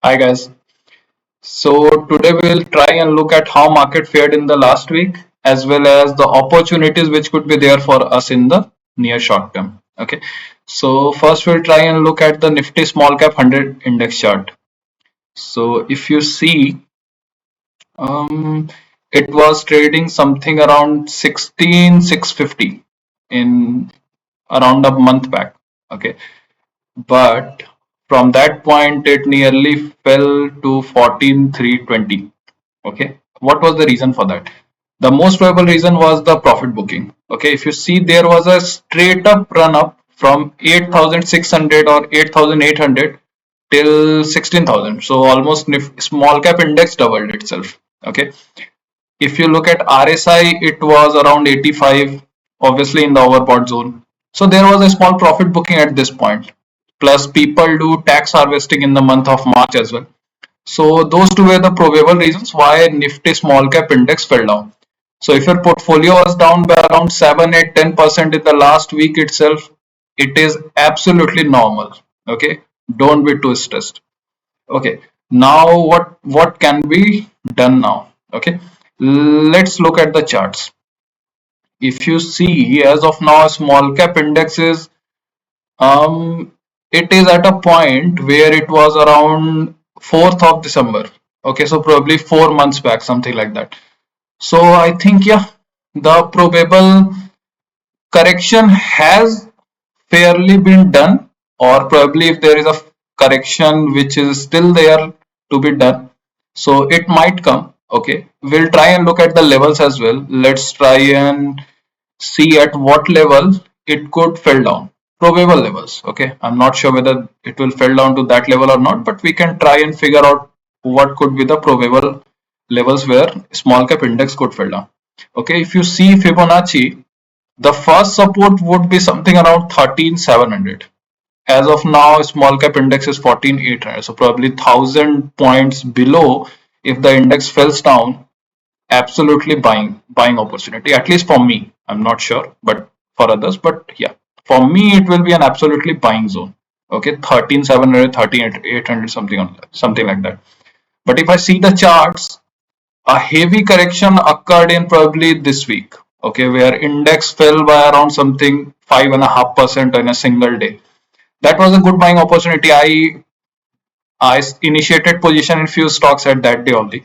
Hi guys. So today we'll try and look at how market fared in the last week as well as the opportunities which could be there for us in the near short term. Okay. So first we'll try and look at the Nifty Small Cap 100 index chart. So if you see, it was trading something around 16,650 in around a month back. Okay. But from that point it nearly fell to 14,320. Okay, what was the reason for that? The most probable reason was the profit booking. Okay, if you see, there was a straight up run up from 8,600 or 8,800 till 16,000, so almost small cap index doubled itself. Okay, if you look at RSI, it was around 85, obviously in the overbought zone. So there was a small profit booking at this point. Plus, people do tax harvesting in the month of March as well. So those two were the probable reasons why Nifty small cap index fell down. So if your portfolio was down by around 7, 8, 10% in the last week itself, it is absolutely normal. Okay, don't be too stressed. Okay, now what can be done now? Okay, let's look at the charts. If you see, as of now, small cap index is it is at a point where it was around 4th of December. Okay, so probably 4 months back, something like that. So I think, yeah, the probable correction has fairly been done, or probably if there is a correction which is still there to be done, so it might come. Okay, we'll try and look at the levels as well. Let's try and see at what level it could fell down. Probable levels. Okay, I'm not sure whether it will fell down to that level or not, but we can try and figure out what could be the probable levels where small cap index could fall down. Okay, if you see Fibonacci, the first support would be something around 13,700. As of now, small cap index is 14,800, so probably 1,000 points below. If the index falls down, absolutely buying opportunity, at least for me. I'm not sure but for others, but yeah, for me it will be an absolutely buying zone. Okay, 13,700, 13,800, something like that. But if I see the charts, a heavy correction occurred in probably this week. Okay, where index fell by around something 5.5% in a single day. That was a good buying opportunity. I initiated position in few stocks at that day only.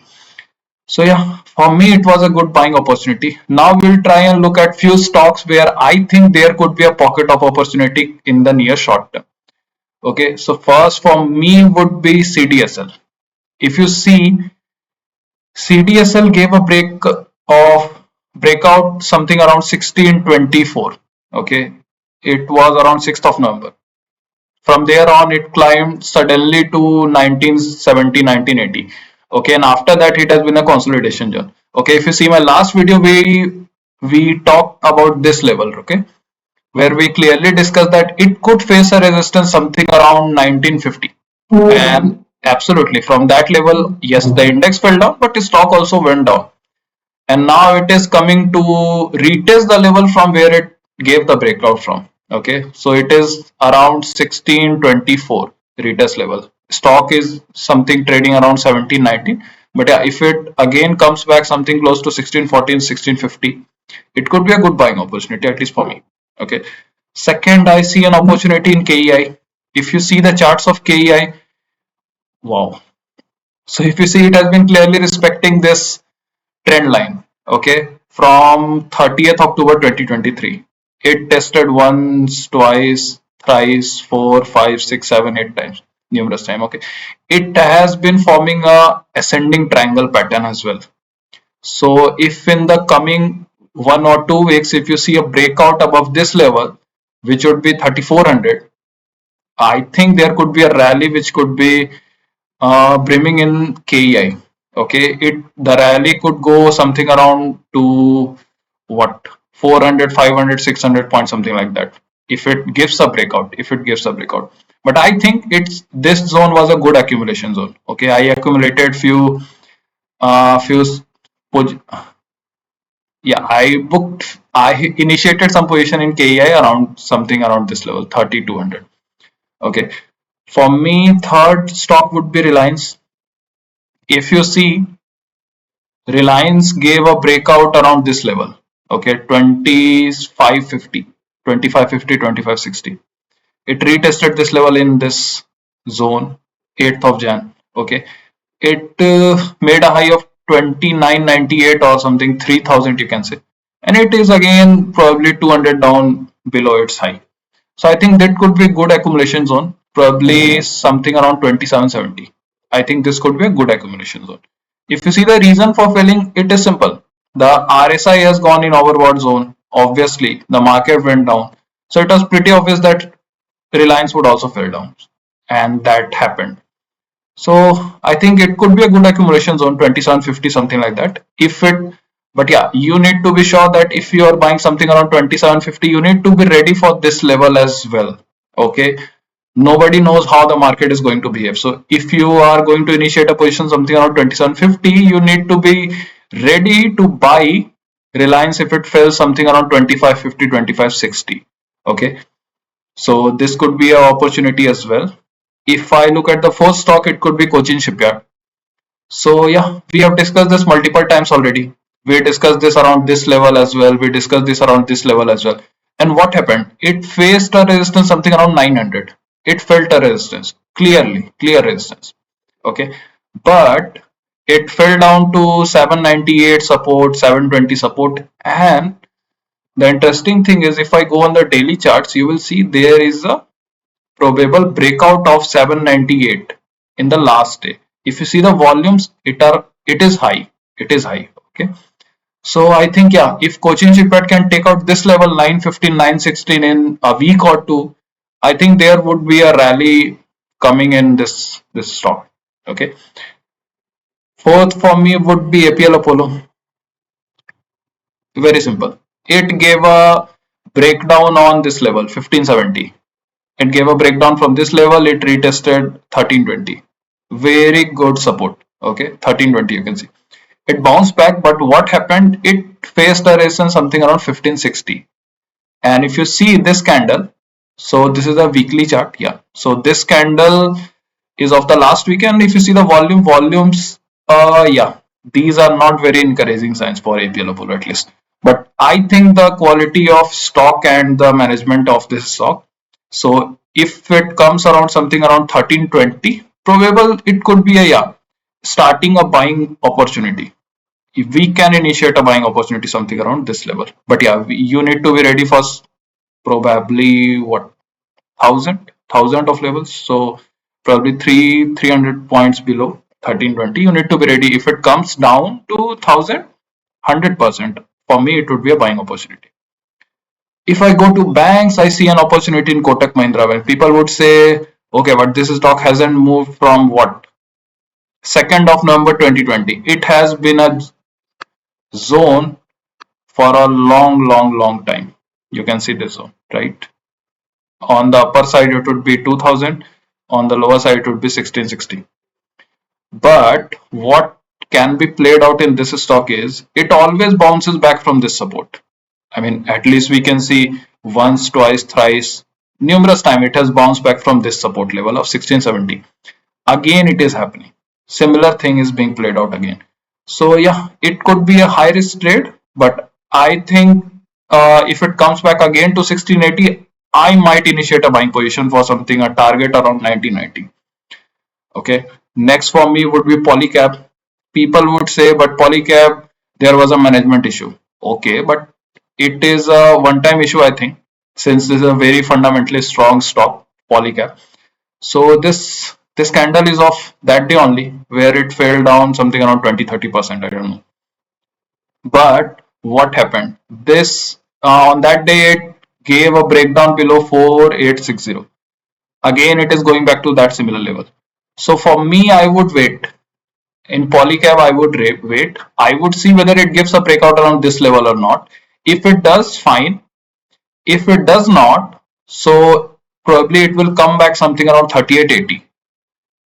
So yeah, for me it was a good buying opportunity. Now we'll try and look at few stocks where I think there could be a pocket of opportunity in the near short term. Okay, so first for me would be CDSL. If you see, CDSL gave a breakout something around 1624. Okay, it was around 6th of November. From there on, it climbed suddenly to 1970, 1980. Okay, and after that, it has been a consolidation zone. Okay, if you see my last video, we talked about this level. Okay, where we clearly discussed that it could face a resistance something around 1950. And absolutely, from that level, yes, the index fell down, but the stock also went down. And now it is coming to retest the level from where it gave the breakout from. Okay, so it is around 1624 retest level. Stock is something trading around 1719, but yeah, if it again comes back something close to 1614, 1650, it could be a good buying opportunity, at least for me. Okay, second, I see an opportunity in KEI. If you see the charts of KEI, wow. So if you see, it has been clearly respecting this trend line. Okay, from 30th October 2023, it tested once, twice, thrice, 4, 5, 6, 7, 8 times, numerous times. Okay, it has been forming a ascending triangle pattern as well. So if in the coming 1 or 2 weeks, if you see a breakout above this level, which would be 3400, I think there could be a rally which could be brimming in KEI. Okay, the rally could go something around to what, 400, 500, 600 points, something like that. If it gives a breakout, but I think this zone was a good accumulation zone. Okay, I accumulated few yeah, I initiated some position in KEI around something around this level, 3200. Okay, For me, third stock would be Reliance. If you see, Reliance gave a breakout around this level. Okay, 2550, 2550, 2560. It retested this level in this zone, 8th of Jan. Okay, it made a high of 2998 or something, 3000 you can say, and it is again probably 200 down below its high. So I think that could be a good accumulation zone, probably something around 2770. I think this could be a good accumulation zone. If you see the reason for failing, it is simple. The RSI has gone in overbought zone. Obviously, the market went down. So it was pretty obvious that Reliance would also fall down. And that happened. So I think it could be a good accumulation zone, 2750, something like that. If it, but yeah, you need to be sure that if you are buying something around 2750, you need to be ready for this level as well. Okay. Nobody knows how the market is going to behave. So if you are going to initiate a position something around 2750, you need to be ready to buy Reliance if it fails something around 2550, 2560. Okay. So this could be an opportunity as well. If I look at the first stock, it could be Cochin Shipyard. So yeah, we have discussed this multiple times already. We discussed this around this level as well. We discussed this around this level as well. And what happened? It faced a resistance something around 900. It felt a resistance, clearly, clear resistance. Okay, but it fell down to 798 support, 720 support, and the interesting thing is if I go on the daily charts, you will see there is a probable breakout of 798 in the last day. If you see the volumes, it is high. It is high. Okay. So I think yeah, if Cochin Shipyard can take out this level 915, 916 in a week or two, I think there would be a rally coming in this stock. Okay. Fourth for me would be APL Apollo. Very simple. It gave a breakdown on this level 1570. It gave a breakdown from this level. It retested 1320. Very good support. Okay, 1320 you can see. It bounced back, but what happened? It faced a resistance something around 1560. And if you see this candle, so this is a weekly chart. Yeah. So this candle is of the last weekend. If you see the volumes, yeah, these are not very encouraging signs for APL Apollo at least. But I think the quality of stock and the management of this stock. So if it comes around something around 1320, probable it could be a yeah, starting a buying opportunity. If we can initiate a buying opportunity something around this level. But yeah, you need to be ready for probably what thousand of levels. So probably 300 points below 1320. You need to be ready. If it comes down to 1,100%, for me it would be a buying opportunity. If I go to banks, I see an opportunity in Kotak Mahindra. When people would say, okay, but this stock hasn't moved from what 2nd of November 2020. It has been a zone for a long time. You can see this zone, right? On the upper side it would be 2000, on the lower side it would be 1660. But what can be played out in this stock is it always bounces back from this support. I mean, at least we can see once, twice, thrice, numerous times it has bounced back from this support level of 1670. Again it is happening. Similar thing is being played out again. So yeah, it could be a high risk trade, but I think if it comes back again to 1680, I might initiate a buying position for something a target around 1990. Okay. Next for me would be Polycab. People would say, but Polycab, there was a management issue. Okay, but it is a one-time issue, I think, since this is a very fundamentally strong stock, Polycab. So this candle is of that day only, where it fell down something around 20-30%. I don't know. But what happened? This on that day it gave a breakdown below 4860. Again, it is going back to that similar level. So for me, I would wait. In Polycab, I would wait. I would see whether it gives a breakout around this level or not. If it does, fine. If it does not, so probably it will come back something around 3880.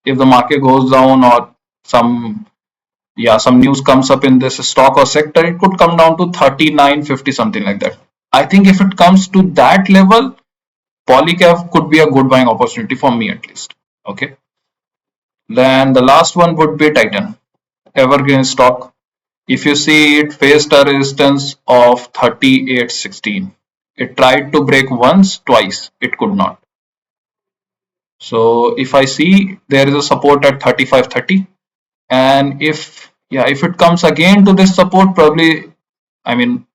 If the market goes down or some some news comes up in this stock or sector, it could come down to 3950, something like that. I think if it comes to that level, Polycab could be a good buying opportunity for me at least. Okay. Then the last one would be Titan, evergreen stock. If you see, it faced a resistance of 38.16. It tried to break once, twice. It could not. So if I see, there is a support at 35.30, and if it comes again to this support, probably, I mean,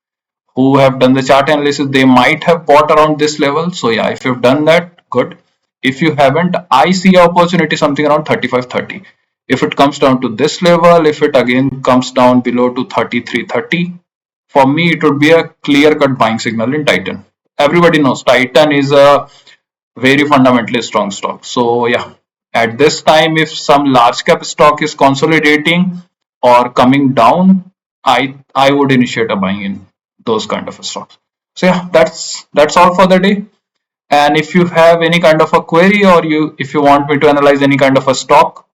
who have done the chart analysis, they might have bought around this level. So yeah, if you've done that, good. If you haven't, I see opportunity something around 35.30. If it comes down to this level, if it again comes down below to 33.30, for me it would be a clear cut buying signal in Titan. Everybody knows Titan is a very fundamentally strong stock. So yeah, at this time, if some large cap stock is consolidating or coming down, I would initiate a buying in those kind of stocks. So yeah, that's all for the day. And if you have any kind of a query, or if you want me to analyze any kind of a stock,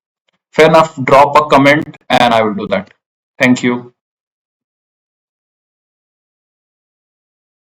fair enough, drop a comment and I will do that. Thank you.